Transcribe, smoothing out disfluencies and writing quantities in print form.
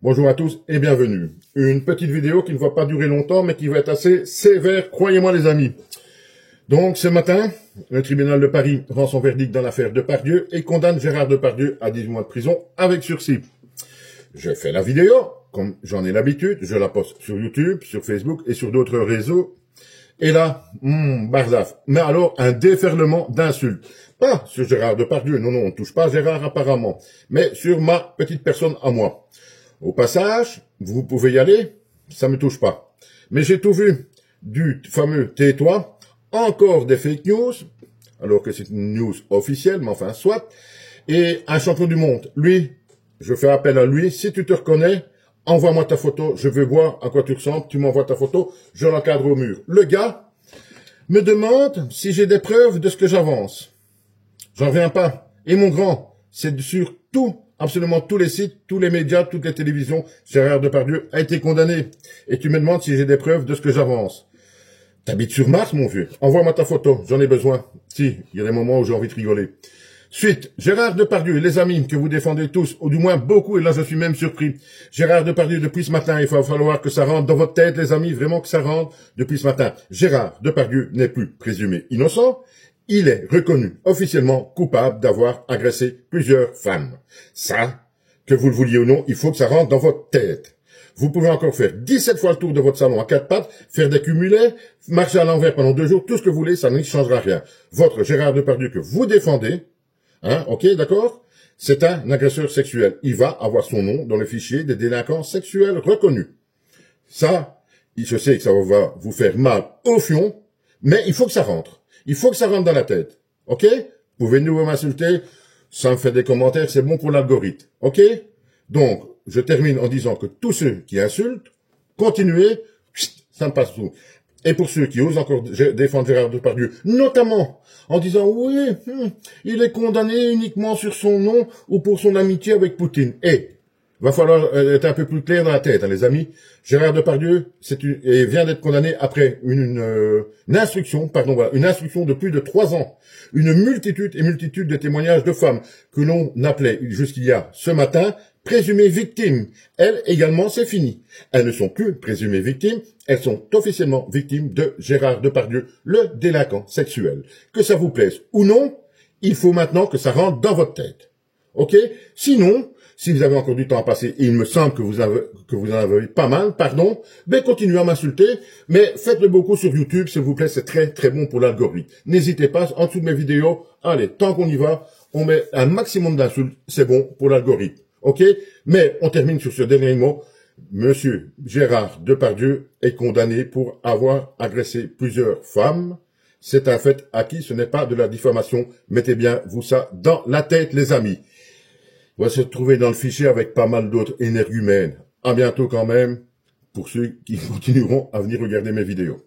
Bonjour à tous et bienvenue. Une petite vidéo qui ne va pas durer longtemps, mais qui va être assez sévère, croyez-moi les amis. Donc ce matin, le tribunal de Paris rend son verdict dans l'affaire Depardieu et condamne Gérard Depardieu à 18 mois de prison avec sursis. Je fais la vidéo, comme j'en ai l'habitude, je la poste sur YouTube, sur Facebook et sur d'autres réseaux. Et là, barzaf. Mais alors, un déferlement d'insultes. Pas sur Gérard Depardieu, non, on ne touche pas Gérard apparemment, mais sur ma petite personne à moi. Au passage, vous pouvez y aller, ça me touche pas. Mais j'ai tout vu, du fameux tais-toi, encore des fake news, alors que c'est une news officielle, mais enfin, soit, et un champion du monde. Lui, je fais appel à lui, si tu te reconnais, envoie-moi ta photo, je veux voir à quoi tu ressembles, tu m'envoies ta photo, je l'encadre au mur. Le gars me demande si j'ai des preuves de ce que j'avance. J'en reviens pas. Et mon grand, c'est sur tout, absolument tous les sites, tous les médias, toutes les télévisions, Gérard Depardieu a été condamné. Et tu me demandes si j'ai des preuves de ce que j'avance. T'habites sur Mars, mon vieux. Envoie-moi ta photo, j'en ai besoin. Si, il y a des moments où j'ai envie de rigoler. Suite, Gérard Depardieu, les amis que vous défendez tous, ou du moins beaucoup, et là je suis même surpris. Gérard Depardieu, depuis ce matin, il va falloir que ça rentre dans votre tête, les amis, vraiment que ça rentre depuis ce matin. Gérard Depardieu n'est plus présumé innocent, il est reconnu officiellement coupable d'avoir agressé plusieurs femmes. Ça, que vous le vouliez ou non, il faut que ça rentre dans votre tête. Vous pouvez encore faire 17 fois le tour de votre salon à quatre pattes, faire des cumulets, marcher à l'envers pendant 2 jours, tout ce que vous voulez, ça ne changera rien. Votre Gérard Depardieu que vous défendez, ok, d'accord? C'est un agresseur sexuel. Il va avoir son nom dans le fichier des délinquants sexuels reconnus. Ça, je sais que ça va vous faire mal au fion, mais il faut que ça rentre. Il faut que ça rentre dans la tête. Ok? Vous pouvez nous m'insulter, ça me fait des commentaires, c'est bon pour l'algorithme. Ok? Donc, je termine en disant que tous ceux qui insultent, continuez, ça me passe tout. Et pour ceux qui osent encore défendre Gérard Depardieu, notamment en disant oui, il est condamné uniquement sur son nom ou pour son amitié avec Poutine. Va falloir être un peu plus clair dans la tête, les amis. Gérard Depardieu vient d'être condamné après une instruction, une instruction de plus de 3 ans. Une multitude de témoignages de femmes que l'on appelait jusqu'il y a ce matin présumées victimes. Elles également, c'est fini. Elles ne sont plus présumées victimes, elles sont officiellement victimes de Gérard Depardieu, le délinquant sexuel. Que ça vous plaise ou non, il faut maintenant que ça rentre dans votre tête. Ok? Sinon, si vous avez encore du temps à passer, et il me semble que vous en avez pas mal, continuez à m'insulter, mais faites-le beaucoup sur YouTube, s'il vous plaît, c'est très très bon pour l'algorithme. N'hésitez pas, en dessous de mes vidéos, allez, tant qu'on y va, on met un maximum d'insultes, c'est bon pour l'algorithme. Ok? Mais on termine sur ce dernier mot. Monsieur Gérard Depardieu est condamné pour avoir agressé plusieurs femmes. C'est un fait acquis, ce n'est pas de la diffamation. Mettez bien vous ça dans la tête, les amis. On va se retrouver dans le fichier avec pas mal d'autres énergumènes. À bientôt quand même, pour ceux qui continueront à venir regarder mes vidéos.